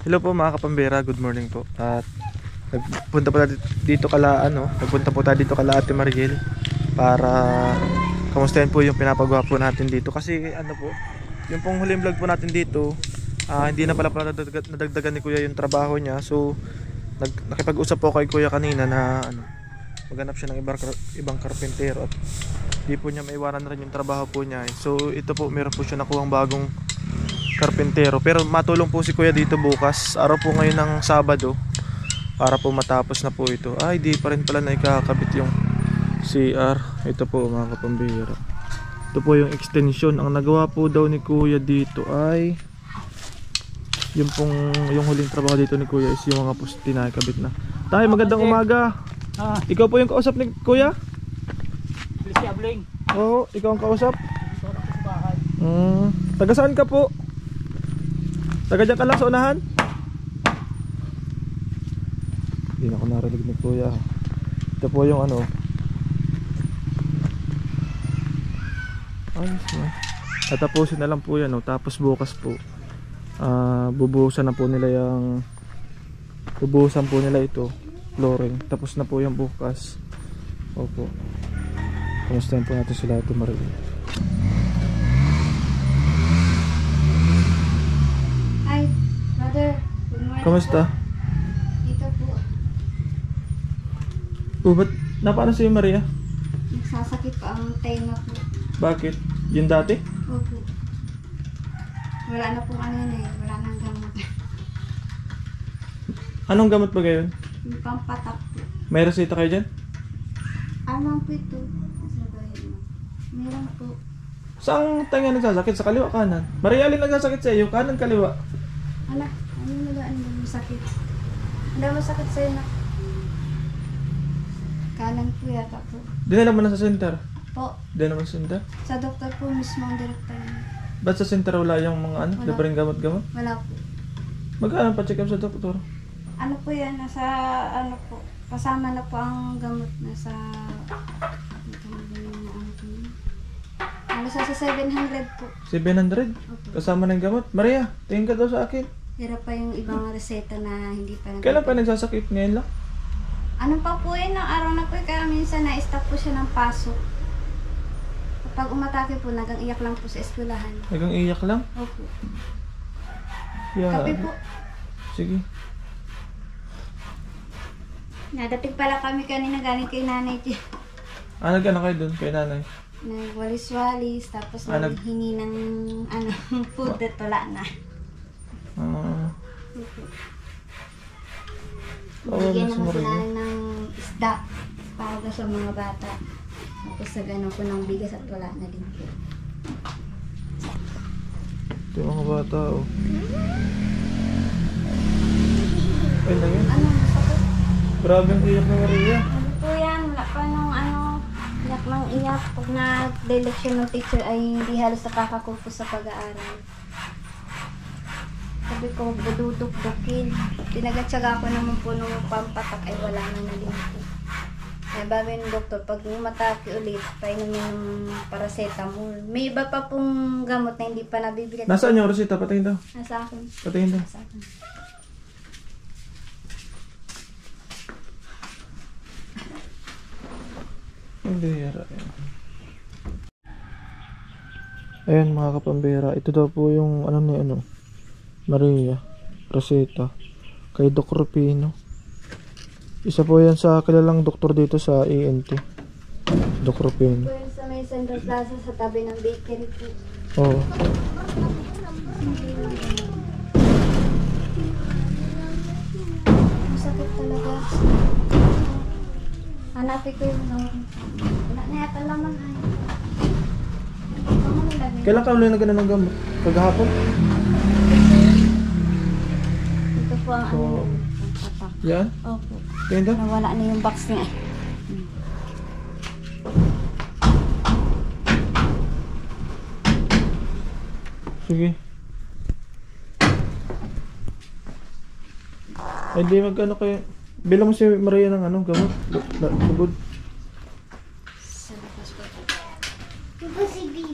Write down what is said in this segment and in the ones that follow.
Hello po mga kapambera, good morning po. At nagpunta po tayo dito kala nagpunta po tayo dito kala Ate Mariel para kamustahin po yung pinapagawa po natin dito kasi po, yung pong huling vlog po natin dito, hindi na pala nadagdagan ni Kuya yung trabaho niya. So nakipag-usap po kay Kuya kanina na maghanap siya ng ibang karpentero at di po niya maiwanan na rin yung trabaho po niya. So ito po, meron po siya nakuhang bagong karpentero, pero matulong po si Kuya dito bukas, araw po ngayon ng Sabado, para po matapos na po ito. Ay, di pa rin pala na ikakabit yung CR. Ito po mga kapambira, ito po yung extension. Ang nagawa po daw ni Kuya dito ay yung huling trabaho dito ni Kuya is yung mga poste na ikabit na. Tay, magandang umaga. Ikaw po yung kausap ni Kuya? Si Abling. Oo, ikaw ang kausap. Taga saan ka po? Taga dyan ka lang sa unahan? Hindi na ako narinig ni Kuya. Ito po yung ayos na. Tatapusin na lang po yan, tapos bukas po bubuhusan na po nila bubuhusan po nila ito, flooring. Tapos na po yung bukas. Opo. Kamustahin po natin sila ito, Marie. Hi, brother. Good morning. Kamusta? Dito po. Ba't napaano sa'yo, Maria? Nagsasakit pa ang tenga po. Bakit? Yung dati? Opo. Wala na pong wala nang gamot. Anong gamot ba gayon? Yung pampatak po. May resita kayo dyan? Amang po ito. Sabahin mo. Meron po. Saan tayo nagsasakit? Sa kaliwa, kanan? Maria, alin nagsasakit sa iyo? Kanan, kaliwa? Anak, ano nagaan mo masakit? Ano masakit sa'yo na? Kanan po yata po. Dinala mo na sa center? Po. Dinala mo sa center? Sa doktor po mismo ang direktor niya. Ba't sa center wala yung mga Wala. libreng gamot-gamot? Wala po. Magkano pa check up sa doktor? Ano po yan? Nasa po. Kasama na po ang gamot. Nasa sa 700 po. 700? Opo. Kasama ng gamot? Maria, tingin ka daw sa akin. Hirap pa yung ibang reseta na hindi pa Kailan pa nagsasakit? Ngayon lang? Ano pa po ng araw na po kaya minsan na-stop po siya ng pasok. Kapag umatake po, nagang iyak lang po sa eskwelahan. Nagang iyak lang? Opo. Yeah. Kape po. Sige. Nadating pala kami kanina galing kay nanay. Nag-ano kayo dun kay nanay? Nagwalis-walis, tapos naghingi ng food at wala na. Bigyan naman sila ng isda para sa mga bata. Tapos nagano po ng bigas at wala na din po. Ito yung mga bata, Ay na yun. Ano, masakit? Grabe ang iyak na Maria. Ano po yan? Wala pa nung iyak ng iyak. Pag na-delection ng teacher ay hindi halos nakakakupo sa pag-aaral. Sabi ko, bududuk-dukin. Tinagatsaga ko naman po nung pampatak ay wala na din po. Kaya babi ng doktor, pag umatake ulit, painumin ng paracetamol. May iba pa pong gamot na hindi pa nabibigay. Nasaan yung resita? Patingin daw. Nasa akin. Patingin daw. Nasa akin. Hindi yara. Ayan mga kapambera, ito daw po yung Maria, reseta kay Doc Rupino. Isa po yan sa kilalang doktor dito sa ENT, Doc Rupino. Po yun sa may Central Plaza sa tabi ng bakery po. Oo. Masakit talaga. Hanapin ko yung wala na yata laman ay. Kailan ka ulit na ganun ng gamot? Kagahapon? Ito po ang So, patak. yan? Opo. Tingin daw? Nawala na yung box niya. Sige. Ay di magkano kayo? Bilang mo si Maria ng gamot. Lugod. Sa labas po.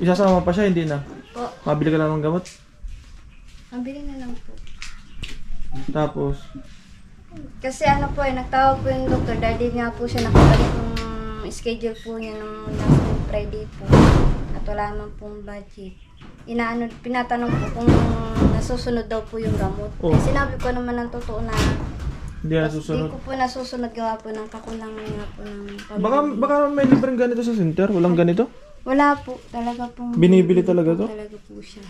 Isasama pa siya, hindi na. Po. Mabili ka lang ng gamot. Pambili na lang po. Tapos, Kasi ano po nagtawag po yung doktor dahil di nga po siya nakabalik yung schedule po niya nung last week Friday po. At wala naman pong budget. Pinatanong po kung nasusunod daw po yung gamot. Oh. Eh, sinabi ko naman ng totoo na hindi na di susunod. ko po nasusunod gawa po ng kakulangan nga po ng pamilya. Baka may libreng ganito sa center? Walang ganito? Wala po. Talaga pong Binibili talaga to? Talaga po siya.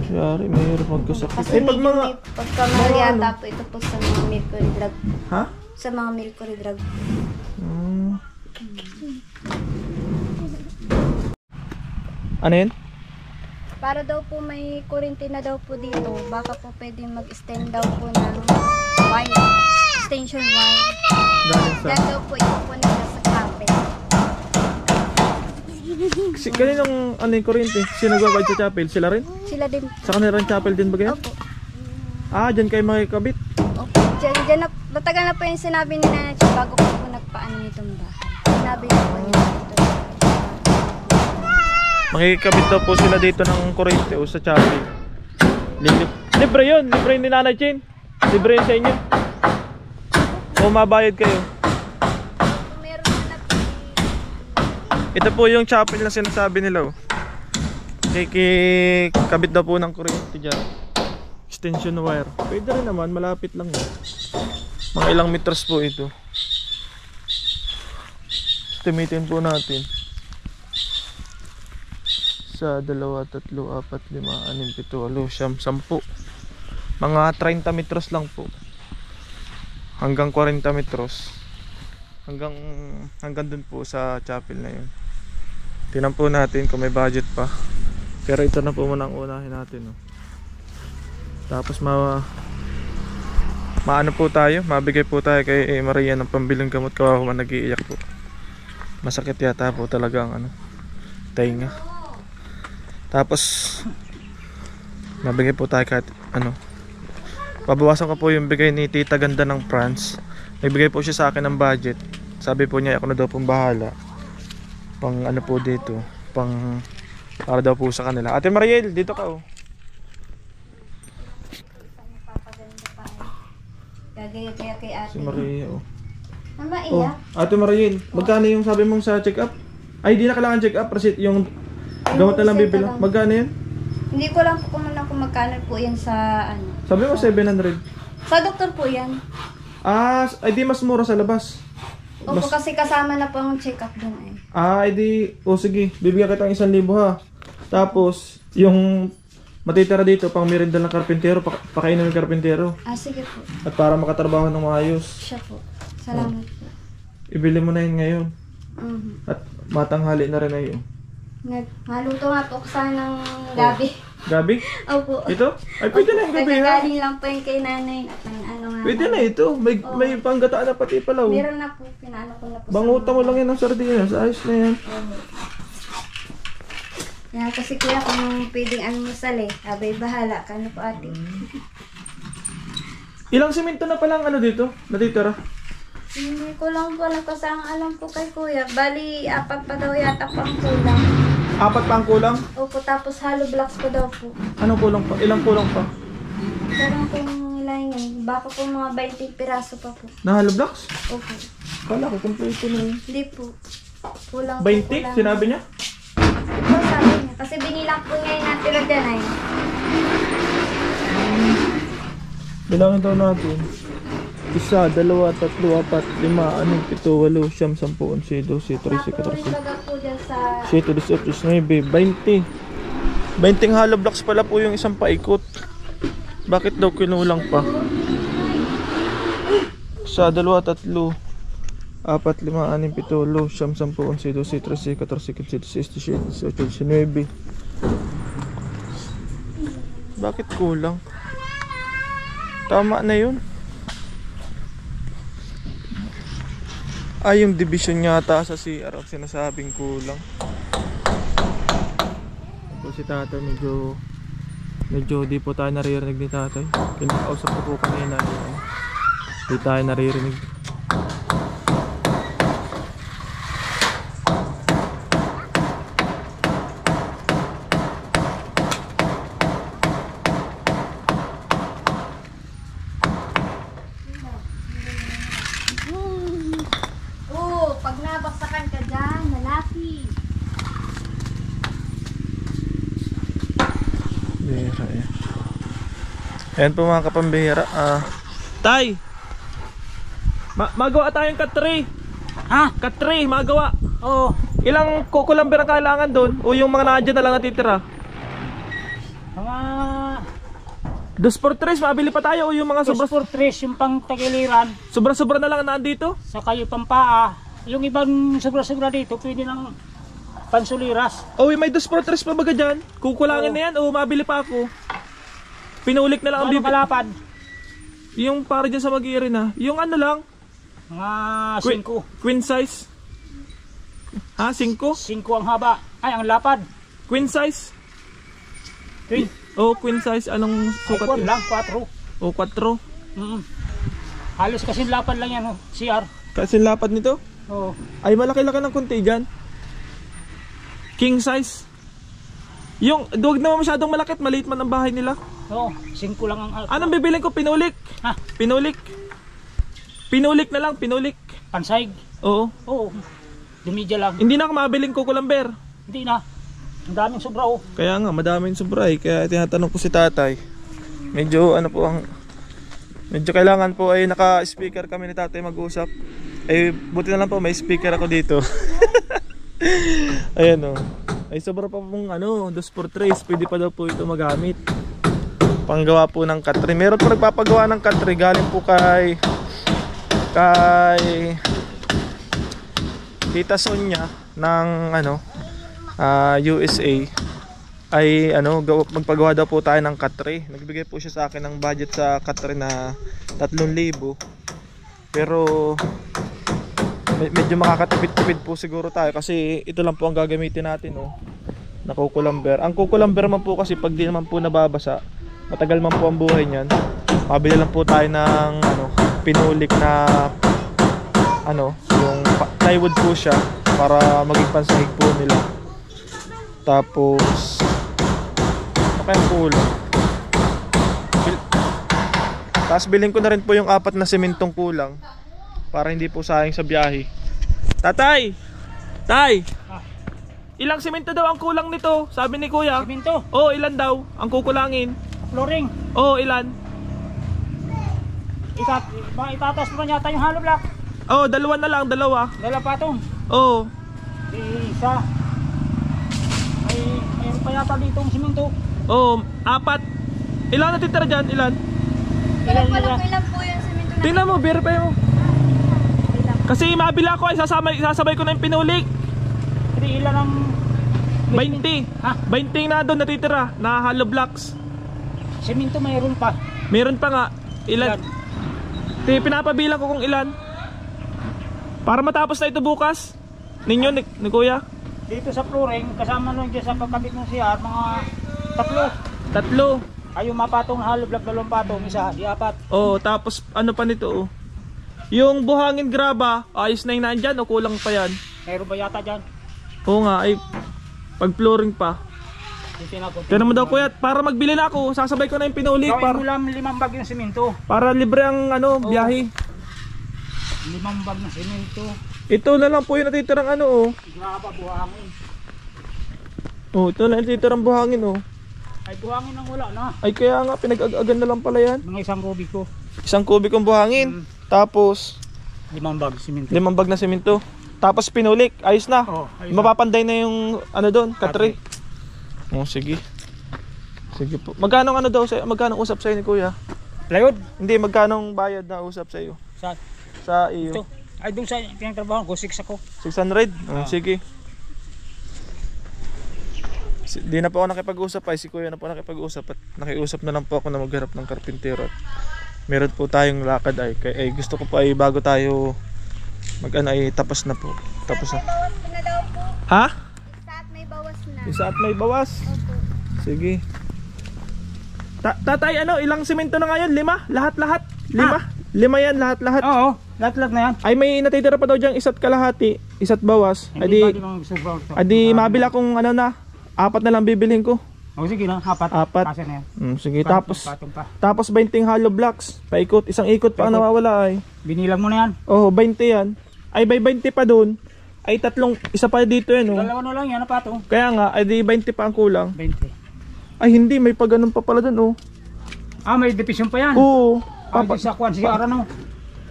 Siyari, mayroon magkasakit. Kasi Pag mga... may pagkamahal mga yata ano? po ito po sa mga mercury drug. Ha? Sa mga mercury drug. Ano yun? Para daw po may kurintina daw po dito, baka po pwede mag-extend daw po ng wire, extension wire. Galing sa... Dahil daw po ito po nila sa kapit. Si, kaninong ano yung kuryente? Sino nagbabayad sa chapel? Sila rin? Sila din. Sa kanila rin chapel din ba ganyan? Opo. Ah, dyan kayo makikabit. Opo. Diyan na, matagal na po yung sinabi ni Nanay Che bago po po nagpaano nitong bahay. Sinabi na po niya ito. Makikabit daw po sila dito ng kuryente o sa chapel. Libre yun. Libre yun ni Nanay Chin. Libre yun sa inyo. O mabayad kayo. Kung meron na po, Ito po yung chapel na sinasabi nila. Oh. Kikikabit daw po ng kuryente dyan. Extension wire. Pwede rin naman. Malapit lang. Oh. Mga ilang meters po ito. Estimitin po natin. 1, 2, 3, 4, 5, 6, 7, 8, 10. Mga 30 metros lang po. Hanggang 40 metros. Hanggang dun po sa chapel na yun. Tingnan po natin kung may budget pa. Pero ito na po muna ang unahin natin. No? Tapos maano po tayo, mabigay po tayo kay Maria ng pambiling gamot. Kawawa man nag-iiyak po. Masakit yata po talaga ang ano, tainga. Tapos mabigay po tayo kahit ano. Pabawasan ko po yung bigay ni Tita Ganda ng France. Nagbigay po siya sa akin ng budget. Sabi po niya ako na daw pong bahala. Pang ano po dito, pang para daw po sa kanila. Ate Mariel, dito ka oh. papaganda pa eh. Gagaya-gaya kay ate. Si Maria oh. Mama, Oh, iyak. Ate Mariel, magkano yung sabi mong sa check up? Ay, di na kailangan check up, receipt yung gamot na lang reseta bibili. lang. Magkano yun? Hindi ko lang po kung magkano po yan sa ano. Sabi mo 700. Sa doktor po yan. Ah, ay di mas mura sa labas. Opo, kasi kasama na po ang check-up dun eh. Ah, ay di, oh sige, bibigyan kita ng 1,000 ha. Tapos, yung matitira dito, pang merienda ng karpintero, pakainin ng karpintero. Ah, sige po. At para makatrabaho ng maayos. Siya po. Salamat po. Ibili mo na yun ngayon. Mhm. At matanghali na rin na yun. Haluto nga po ko sana ng gabi. Gabi? Opo. Ito? Ay, pwede na yung gabi ha. Nagagaling lang po yung kay nanay. Ano nga. Pwede na ito. May panggataan na pati pala. Oh. Meron na po. Pinaano ko na po. Banguta mo lang yan ng sardinas. Ayos na yan. Yan kasi kuya kung pwedeng almusal eh. Abay bahala. Kano po ate? Ilang simento na palang ano dito? Natitira? Hindi ko lang po alam kasi ang alam po kay kuya. Bali, 4 pa daw yata po ang kulang. 4 pa ang kulang? Opo, tapos hollow blocks po daw po. Anong kulang pa? Ilang kulang pa? Pero kung ilan yun, baka po mga 20 piraso pa po. Na hollow blocks? Opo. Kala ko kompleto na yun. Hindi po. Kulang po. 20? Kulang. Sinabi niya? Ito sabi niya. Kasi binilang po niya yung natira dyan ay. Bilangin daw natin. 1, 2, 3, 4, 5, 6, 7, 8, 9, 10, 11, 12, 13, 14, Napurin baga po dyan sa... 7, 18, 19, 20. 20 hollow blocks pala po yung isang paikot. Bakit daw kinulang pa? 1, 2, 3, 4, 5, 6, 7, 8, 9, 10, 11, 12, 13, 14, 15, 16, 17, 18, 19. Bakit kulang? Tama na yun. Ay, yung division yata sa CR ang sinasabing kulang. Tapos si tatay medyo di po tayo naririnig ni tatay. Kinakausap ko po kanina. Di tayo naririnig. Ayan po mga kapambihira. Tay! Magawa tayong cut tray. Ha? Cut tray, magawa. Oo. Ilang kukulamber ang kailangan doon? O yung mga nandiyan na lang natitira? Mga 2 for 3, mabili pa tayo. O yung mga dos sobra for tres yung pang tagiliran. sobra na lang nandito? Sa kayo pampaa. Yung ibang sobra-sobra dito, pwede ng pansuliras. O may 2 for 3 pa baga dyan? Kukulangin Oo. na yan o mabili pa ako? Pinulik na lang ang Ano bibili. kalapad? Yung para dyan sa Mag-Iri na. Yung ano lang? Mga Queen, 5. queen size. Ha? 5? 5 ang haba. Ay, ang lapad. Queen size? Twin. O queen size. Anong sukat Ay, yun? lang, 4. O 4? Halos kasi lapad lang yan, oh. CR. Kasi lapad nito? Oo. Ay malaki-laki ng konti dyan. King size. Yung duwag naman masyadong malaki at maliit man ang bahay nila. Oo, 5 lang ang... Anong bibilin ko? Pinulik? Ha? Pinulik? Pinulik na lang, pinulik. Pansayg. Oo. Oo. Dumidya lang. Hindi na ako mabiling kukulamber. Hindi na. Ang daming sobra, oh. Kaya nga, madaming sobra eh. Kaya tinatanong ko si tatay. Medyo ano po ang... Medyo kailangan po ay naka-speaker kami ni tatay mag-usap. Eh, buti na lang po may speaker ako dito. Ayan o. Ay sobra pa pong ano, 2 for 3. Pwede pa daw po ito magamit. Panggawa po ng cut tray. Meron po nagpapagawa ng cut tray. Galing po kay Tita Sonia ng ano, USA. Ay ano, magpagawa daw po tayo ng cut tray. Nagbigay po siya sa akin ng budget sa cut tray na 3,000. Pero medyo makakatipid-tipid po siguro tayo kasi ito lang po ang gagamitin natin, oh, na kukulamber. Ang kukulamber man po kasi pag di naman po nababasa, matagal man po ang buhay niyan. Mabili lang po tayo ng ano, pinulik na ano, yung plywood po siya para maging pansahig po nila. Tapos kayang kulang. Tapos bilhin ko na rin po yung 4 na sementong kulang para hindi po sayang sa biyahe. Tatay! Tay! Ilang semento daw ang kulang nito? Sabi ni kuya. Siminto. Oo, ilan daw ang kukulangin? Flooring. Oo, ilan? Itatas mo yata yung hollow block. Oo, 2 na lang, 2. Dala patong. Oo. Isa. Mayroon pa yata dito ang siminto. Oo, 4. Ilan natitira dyan? Ilan? Ilan po yung semento na? Tingnan mo, verify mo. Ilan? Kasi mabila ko ay sasabay ko na yung pinulik. Hindi ilan ang... 20. Ha? 20 na doon natitira na hollow blocks. Siminto mayroon pa. Meron pa nga. Ilan? Pinapabilang ko kung ilan. Para matapos na ito bukas. Ninyo ni kuya. Dito sa flooring, kasama nung dyan sa pagkabit ng CR, mga 3. 3. Ay yung mapatong hollow block, 2 patong, isa, di 4. Oh, tapos ano pa nito, oh. Yung buhangin graba, ayos na yung nandyan o kulang pa yan? Mayroon ba yata dyan? Oo nga, ay pag flooring pa. Pero mo daw kuya, para magbili na ako, sasabay ko na yung pinulik Gawin mo para, lang 5 bag yung siminto. para libre ang ano, biyahe. 5 bag ng siminto. Ito na lang po yung natitirang ano, oh. Graba, buhangin. Oh, ito na natitirang buhangin, oh. Ay buhangin ang wala na. Ay kaya nga, pinag-agagan na lang pala yan. Mga 1 kubiko. 1 kubikong buhangin. Tapos 5 bag siminto. 5 bag na semento. Tapos pinulik, ayos na. Oo, ayos na. Mapapanday na yung ano doon, katri. Oh, sige. Sige po. Magkano ano daw sa magkano usap sa ni kuya? Plywood? Hindi, magkano bayad na usap sa iyo? Saan? Sa iyo. Ito. Ay doon sa pinagtrabaho ko, 6 ako. 600. Oh, sige. Di na po ako nakipag-usap ay si kuya na po nakipag-usap at nakiusap na lang po ako na magharap ng karpintero. Meron po tayong lakad ay gusto ko po ay bago tayo mag-ano ay tapos na po. Tapos na. Bawas na daw po. Ha? Isa at may bawas na. Isa at may bawas. Opo. Sige. Tatay ano, ilang semento na ngayon? 5? Lahat-lahat? 5? 5 yan lahat-lahat. Oo, lahat-lahat na yan. Ay may natitira pa daw diyang isa't kalahati, isa't bawas. Hindi ba mga gusto ba? Adi mabila kung ano na, 4 na lang bibilhin ko. O sige na, 4. 4. Kasi na yan. Sige, Patong pa. tapos 20 hollow blocks. Paikot, isang ikot pa ang nawawala ay. Binilang mo na yan. Oh, 20 yan. Ay may 20 pa doon. Ay isa pa dito yan, oh. Dalawa na lang yan, patong. Kaya nga, ay di 20 pa ang kulang. 20. Ay hindi, may pa ganun pa pala doon, oh. May division pa yan. Oo. Papa sa kwan si Arano.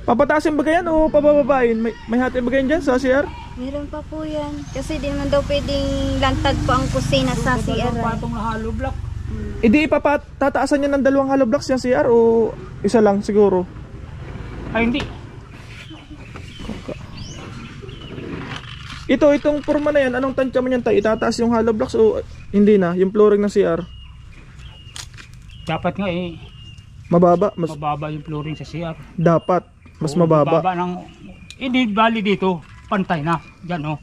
Papatasin ba yan o pabababain? May hati ba yan dyan sa CR? Meron pa po yan. Kasi di naman daw pwedeng lantad po ang kusina sa CR. Patong na hollow block. Hindi ipapatataasan niya ng 2 hollow blocks yung CR o isa lang siguro? Ay hindi. Itong forma na yan, anong tansya mo yan tayo? Itataas yung hollow blocks o hindi na? Yung flooring ng CR? Dapat nga Mababa? mababa yung flooring sa CR. Dapat. Mas Oo, mababa. ng hindi bali dito, pantay na. Diyan oh.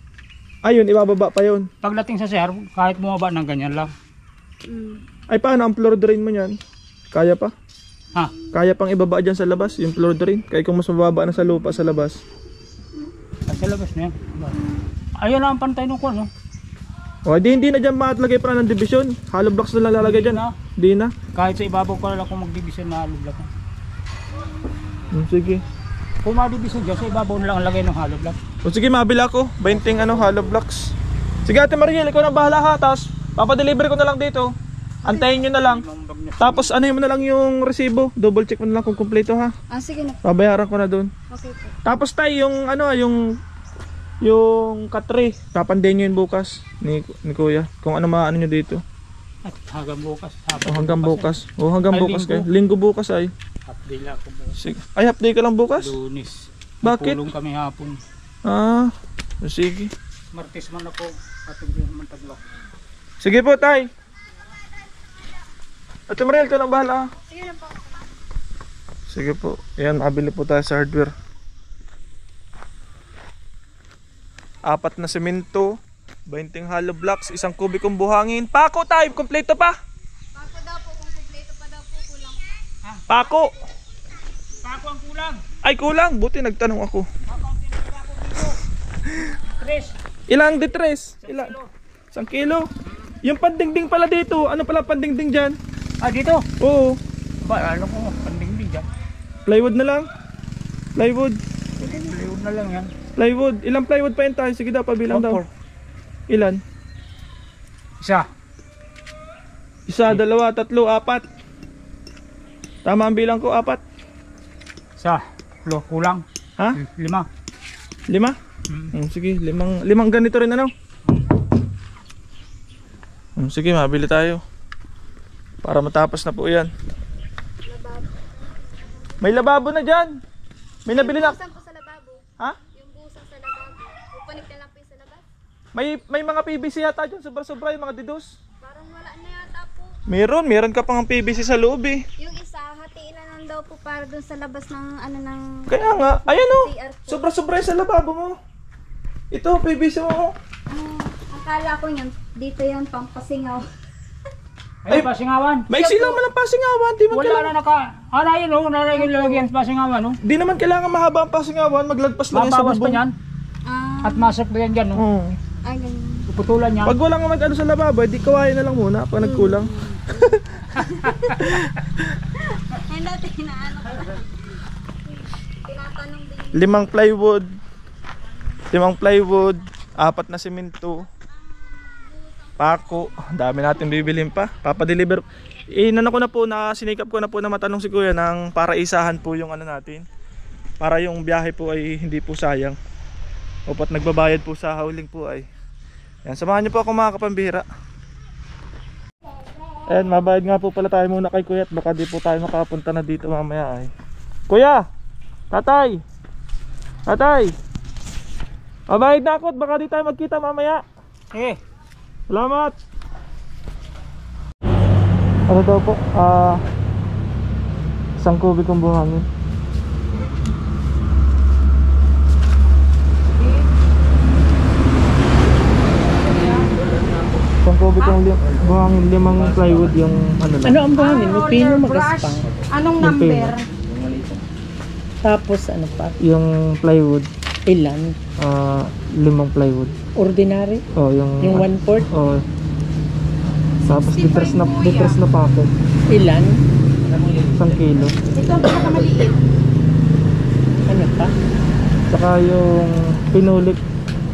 Ayun, ibababa pa yun. Pagdating sa CR, kahit bumaba ng ganyan lang. Ay paano ang floor drain mo yan? Kaya pa? Ha? Kaya pang ibaba dyan sa labas yung floor drain? Kaya kung mas mababa na sa lupa sa labas. Sa labas na yan. Ayun na ang pantay nung kwan, no? O hindi na dyan matlagay pa ng division. Hollow blocks na lang lalagay dyan. Hindi na. Kahit sa ibabaw ko na lang kung mag-division na hollow block. Sige. Kung ma-division dyan, sa ibabaw na lang ang lagay ng hollow block. O sige, mabila ko. 20 hollow blocks. Sige Ate Mariel, ikaw na bahala ha. Tapos papadeliver ko na lang dito. Antayin nyo na lang. Tapos ano mo na lang yung resibo. Double check mo na lang kung kumpleto ha. Sige na. Babayaran ko na doon. Okay po. Tapos tayo yung katre, papandayin nyo yun bukas ni Kuya. Kung ano maano nyo dito. At hanggang bukas. Hanggang bukas. Hanggang Ay, bukas linggo. kayo. Linggo bukas ay. Half day lang ako bukas. Sige. Ay, half day ka lang bukas? Lunes. Bakit? Pulong kami hapon. Sige. Martes man ako. At hindi naman taglok. Sige po, tay. Ate Mariel, ka na bahala. Sige na po. Sige po. Ayan, mabili po tayo sa hardware. 4 na semento, 20 hollow blocks, 1 kubikong buhangin. Pako tayo, kompleto pa. Pako daw po, kung kompleto pa daw po, kulang pa. Pako. Pako ang kulang. Ay, kulang. Buti nagtanong ako. Pako ang pinagpako dito. Tres. Ilang detres? Ilang? 1 kilo. Yung pandingding pala dito. Ano pala pandingding dyan? Dito? Oo. Ano ko, pandingding dyan. Plywood na lang. Plywood. Plywood na lang yan. Plywood. Ilang plywood pa yun tayo? Sige daw, pabilang daw. 4. Ilan? Isa. 1, 2, 3, 4. Tama ang bilang ko, 4. Isa. Kulang. Ha? 5. 5? Sige, limang ganito rin ano? Sige, mabili tayo. Para matapos na po yan. Lababo. May lababo na dyan. May nabili na. Busan po sa lababo. Ha? Yung busan sa lababo. Pupanik na lang po yung sa labas. May mga PVC yata dyan. Sobra-sobra yung mga didos. Parang wala na yata po. Meron ka pang PVC sa loob eh. Yung isa, hatiin na lang daw po para dun sa labas ng ano ng... Kaya nga, ayan o. CR po. Sobra-sobra yung sa lababo mo. Ito, PVC mo. Akala ko yan, dito yan, pampasingaw. Ay, pasingawan. Maiksi lang man ang pasingawan. Di, Wala na yun o. Nalagyan sa pasingawan o. di naman kailangan mahaba ang pasingawan. Maglagpas lang yan sa Mabawas pa bubong. yan. At masok pa yan dyan o. Oo. Ay, ganun. Puputulan yan. Pag walang ano sa lababo, di kawain na lang muna pag nagkulang. Ay, dati hinaano ko na. Tinatanong din. 5 plywood. 5 plywood. 4 na semento. Pako. Dami natin bibilhin pa. Papadeliver. Inano ko na po na sinikap ko na po na matanong si Kuya ng para isahan po yung ano natin. Para yung biyahe po ay hindi po sayang. O pat nagbabayad po sa hauling po ay. Yan, samahan niyo po ako mga kapambihira. Ayan, mabayad nga po pala tayo muna kay Kuya at baka di po tayo makapunta na dito mamaya ay. Kuya! Tatay! Tatay! Mabayad na ako at baka di tayo magkita mamaya. Eh. Salamat! Ano daw po? 1 kubikong buhangin. Buhangin 5 plywood yung ano lang. Ano ang buhangin? Pino magaspang. Anong Yung number? Tapos ano pa? Yung plywood, Ilan? 5 plywood. Ordinary? Oh, yung Yung 1/4? Oh. Tapos liters na packet. Ilan? 1 kilo. Ito ang pinakamaliit. Ano pa? Saka yung pinulik,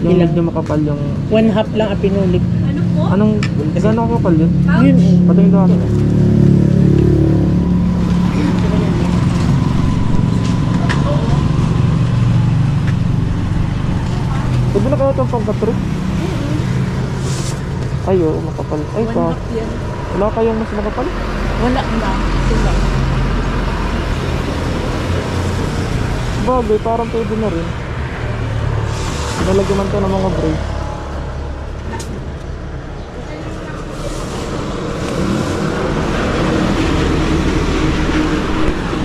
yung Ilang? medyo makapal yung 1/2 lang ang pinulik. Ano po? anong gano'ng kakapal yun? Yun eh. Patingin doon. itong pangkatrik? Ay, oo, makapal. Ay, wala kayong mas makapal? Wala na. Sila. Bagay, parang pwede na rin. Nalagyan man to ng mga brace.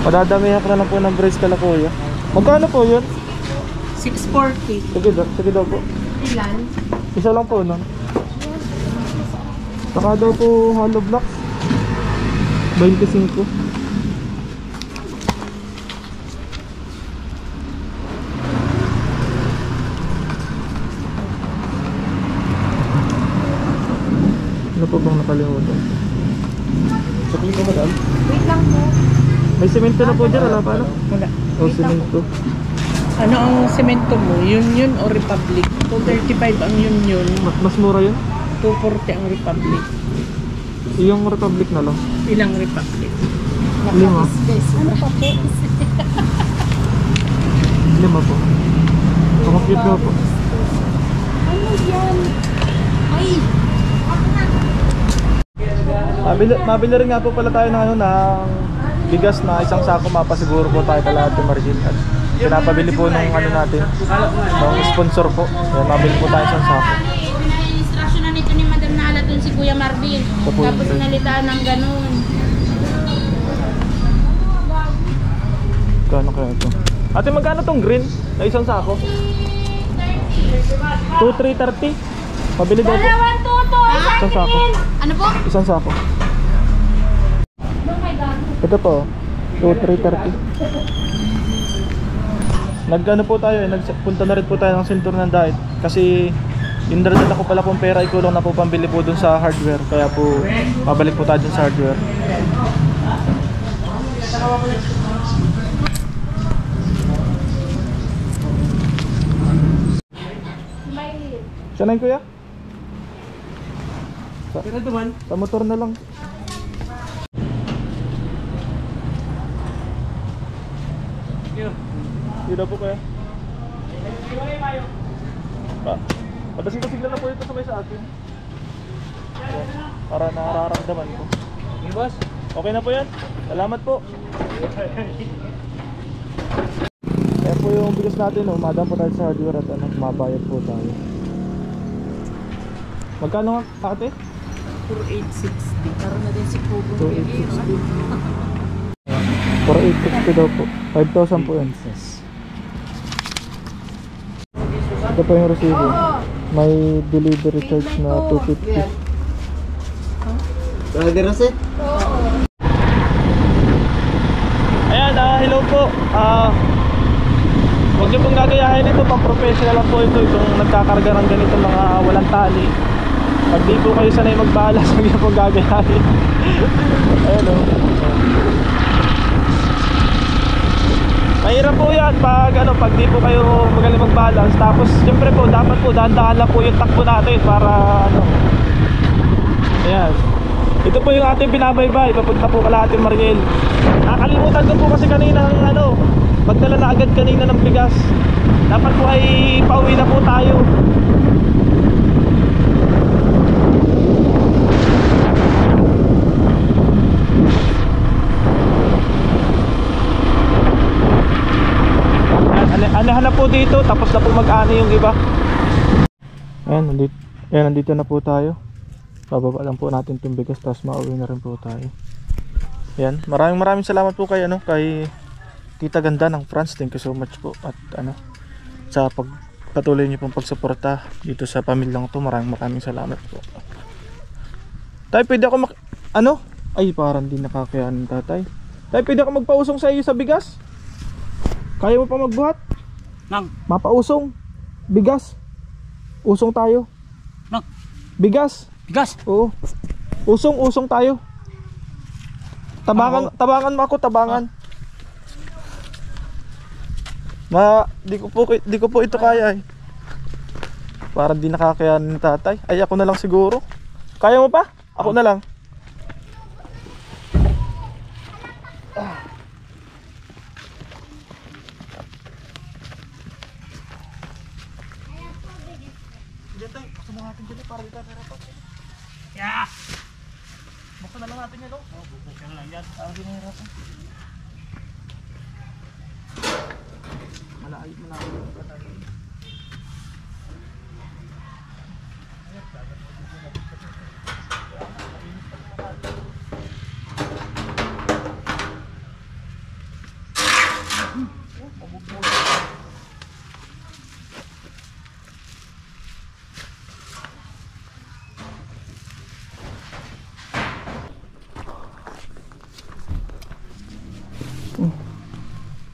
Padadamihan ko na lang po ng brace kala kuya. Magkano po yun? 640. Sige daw po. Ilan? Isa lang po nun. Saka daw po hollow blocks 25. Ano po bang nakalimutan? Sakli ko madam? Wait lang po. May semento na po dyan, wala pa ano? Wala. O semento. Ano ang semento mo? Union o Republic? 235 ang Union. Mas mura yun? 240 ang Republic. Yung Republic na lang. Ilang Republic? 5. Ano pa po? 5 po. Kumakit na po. Ano yan? Ay! Mabili rin nga po pala tayo ng ano ng bigas na isang sako, mapasiguro po tayo kala Ate Margin. At pinapabili po nung ano natin, nung sponsor po. Kaya mabili po tayo isang sako. Instruction na nito ni Madam Nala dun si Kuya Marvin. Opo, Tapos yun. nalitaan ng ganun. Kano kaya ito? Ate, magkano tong green na isang sako? 2,330. Pabili daw po. Isang sako. Ano po? Isang sako. Ito po. 2,330. Nagano po tayo, nagpunta na rin po tayo ng Sintur ng Diet. Kasi yung daradala ko pala pong pera, ikulong na po pambili po dun sa hardware. Kaya po, pabalik po tayo dun sa hardware. Siya na yun, kuya? Sa motor na lang. Yun na po, kuya. Padasing-dasing na po ito sa may sa atin. Para nararamdaman ko. Okay na po yan. Salamat po. Kaya po yung bigas natin, madam po tayo sa hardware at mabayad po tayo. Magkano nga ate? 4860. Karoon na din si Kubo. 2,860. 4,860 daw po. 5,000 po yan. Ito po yung resibo. May delivery charge na 250. Ayan, hello po. Huwag niyo pong gagayahin ito, pang professional lang po ito. Itong nagkakarga ng ganito mga walang tali. Pag di po kayo sanay magbalas, huwag niyo pong gagayahin. Ayan o. Mahirap po yan pag di po kayo magaling mag-balance. Tapos siyempre po dapat po dahan-dahan lang po yung takbo natin para ayan. Ito po yung ating binabaybay papunta po kala Ate Mariel. Nakalimutan ko po kasi kanina magdala na agad kanina ng bigas. Dapat po ay pauwi na po tayo. Anahan na po dito, tapos na po mag-ani yung iba. Ayan, nandito na po tayo. Bababa lang po natin itong bigas, tapos mauwi na rin po tayo. Ayan, maraming salamat po kay Tita Ganda ng France. Thank you so much po. At sa pagpatuloy niyo pong pagsuporta dito sa pamilyang to, maraming salamat po. Tay, pwede ako ay parang di nakakayanin tatay. Tay, pwede ako magpausong sa iyo sa bigas? Kaya mo pa magbuhat? Nang, Mapausong. Bigas. Usong tayo. nang, Bigas. bigas. Oo. Usong tayo. Tabangan mo ako, tabangan. Di ko po ito kaya eh. Parang di nakakayanin ni tatay. Ay, ako na lang siguro. Kaya mo pa? Ako na lang. para dito nahirapan. Yeah! Buksan na lang natin yan, no? Oh, bubuksan lang yan. Para di nahirapan. Malayo pa tayo.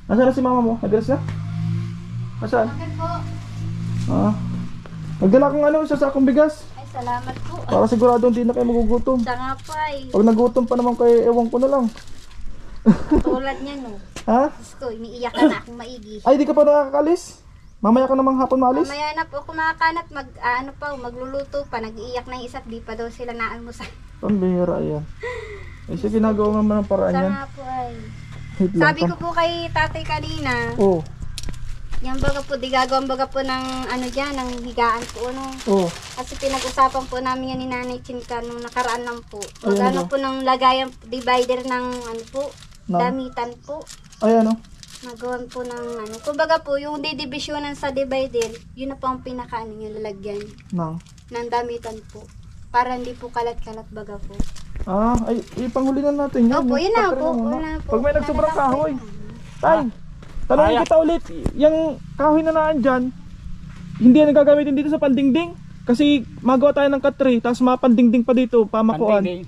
Nasaan na si mama mo? Nagdalas na? Nasaan? Bakit po? Ah. Nagdala kang ano, isa sa akong bigas. Ay, salamat po. Para sigurado hindi na kayo magugutom. Siya nga po ay, Pag nagutom pa naman kayo, ewan ko na lang. tulad niya no. Ha? Diyos ko, iniiyak ka na akong maigi. Ay, di ka pa nakakalis? Mamaya ka namang hapon maalis? Mamaya na po ako makakanat, ano pa, magluluto pa, nag-iiyak na yung isa, di pa daw sila naalmusal. Pambihira yan. Ay, sige, nagawa nga ng paraan Siya yan. nga po ay. Wait lang, Sabi ko po kay tatay kanina, Oo. yung baga po, di gagawin baga po ng ano dyan, ng higaan po, ano. Oo. Kasi pinag-usapan po namin yan ni Nanay Chinka nung nakaraan lang po. Ay, ano Magano ba? po ng lagayan, divider ng ano po, Ng? damitan po. Ay, ano? Nagawan po ng ano. Kumbaga po, yung didivisionan sa divider, yun na po ang pinaka-ano yung lalagyan Nang. ng damitan po. Para hindi po kalat-kalat baga po. Ah, ay, ipanghuli na natin yan. Opo, yun na Patry po. muna. Wala po. Pag may nagsobrang Wala na kahoy. po. Tay, tanongin Kaya. kita ulit. Yung kahoy na naan dyan, hindi yan gagamitin dito sa pandingding. Kasi magawa tayo ng katri, tapos mapandingding pa dito, pamakuan. Pandingding.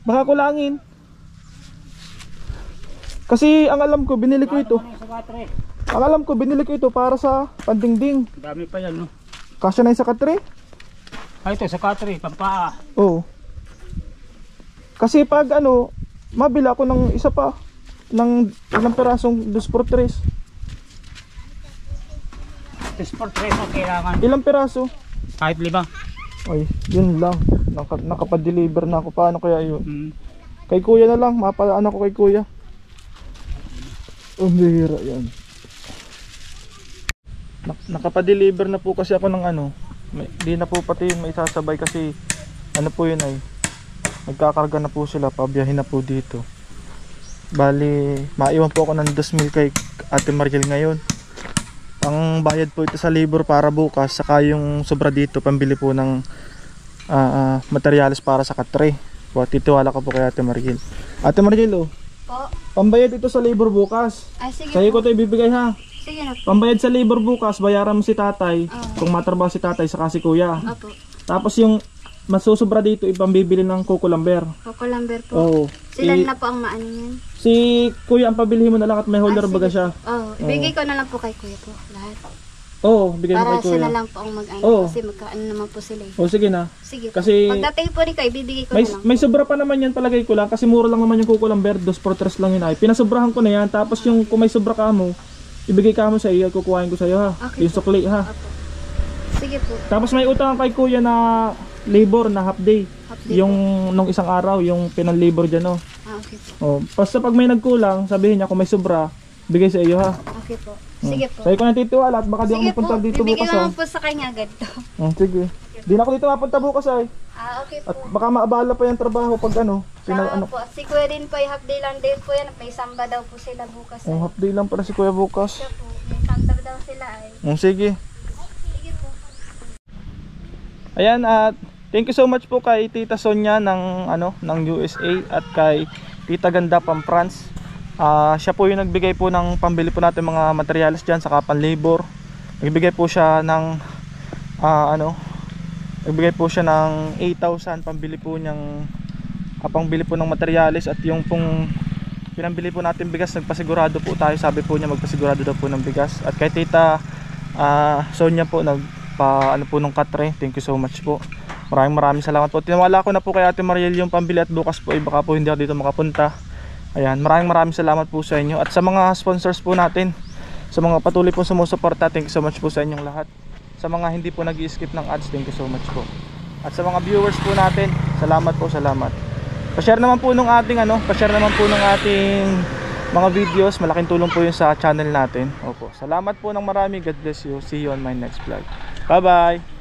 Baka kulangin. Kasi ang alam ko, binili ko ito. Ano sa katre? Ang alam ko, binili ko ito para sa pandingding. Dami pa yan, no? Kasya na yung sa katri? Ay, ito, sa katre, pampaa. Oo. Kasi pag ano, mabila ako ng isa pa. Ng ilang perasong 2x3. Ito, sport race mo kailangan. Ilang peraso? Kahit 5. Ay, yun lang. Nakapa-deliver na ako. Paano kaya yun? Hmm. Kay kuya na lang. Mapalaan ako kay kuya. Ang bihira yan. Nakapa-deliver na po kasi ako ng ano. Di na po pati yun may sasabay kasi ano po yun ay nagkakarga na po sila. Pabiyahin na po dito. Bali, maiwan po ako ng 2,000 kay Ate Mariel ngayon. Ang bayad po ito sa labor para bukas. Saka yung sobra dito pambili po ng materyales para sa katre. So, titiwala ko po kay Ate Mariel. Ate Mariel, oh, Po. pambayad ito sa labor bukas. Ay, sige Sa'yo ko po. ito ibibigay ha. Sige na po. Pambayad sa labor bukas, bayaran mo si tatay. Oo. Kung matrabaho si tatay saka si kuya. Opo. Tapos yung masusubra dito, ipambibili ng Coco Lamber. Coco Lamber po. Oo. Sila na po ang maano yan. Si kuya ang pabilihin mo na lang at may holder Ah, baga sige. siya. Oo. Ibigay ko na lang po kay kuya po. Lahat. Oo, bigay mo Para kay kuya. sila lang po ang mag-ano. Oo. Kasi magkaano naman po sila eh. O sige na. Sige po. Kasi Pagdating po ni kayo, ibibigay ko may, na lang. may sobra pa naman yan, palagay ko lang. Kasi mura lang naman yung Coco Lamber, 2x3 lang yun ay. Pinasobrahan ko na yan. Tapos yung kung may sobra ka mo, ibigay ka mo sa iyo, kukuhain ko sa iyo ha. Okay Yung sukli ha. Opo. Sige po. Tapos may utang kay kuya na labor na half day. Half day Yung nung isang araw, yung pinang-labor dyan oh. Okay po. Oh, basta pag may nagkulang, sabihin niya kung may sobra, bigay sa iyo ha. Okay po. Sige po. Sa'yo ko natitiwala at baka di ako Sige po. mapunta dito Bibigay bukas ko ha. naman po sa kanya agad to. Sige. Di na ako dito mapunta bukas ay. Okay At po. baka maabala pa yung trabaho pag ano. Saka po, si Kuya din po, half day lang din po yan. May samba daw po sila bukas. Oh, half day lang pala si kuya bukas. Siya po, may samba daw sila ay. Sige. Sige po. Ayan at thank you so much po kay Tita Sonia ng USA at kay Tita Ganda from France. Siya po yung nagbigay po ng pambili po natin mga materyales diyan sa pan-labor. Nagbigay po siya ng nagbigay po siya ng 8,000 pambili po niyang pangbili po ng materyales at yung pong pinambili po natin bigas, nagpasigurado po tayo. Sabi po niya magpasigurado daw po ng bigas. At kay Tita Sonia po nagpa po ng katre. Thank you so much po. Maraming salamat po. Tinawala ko na po kay Ate Mariel yung pambili at bukas po baka po hindi ako dito makapunta. Ayan, maraming salamat po sa inyo. At sa mga sponsors po natin, sa mga patuloy po sumusuporta, thank you so much po sa inyong lahat. Sa mga hindi po nag-i-skip ng ads, thank you so much po. At sa mga viewers po natin, salamat po, salamat. Pa-share naman po ng ating mga videos. Malaking tulong po yun sa channel natin. Opo. Salamat po ng marami. God bless you. See you on my next vlog. Bye-bye.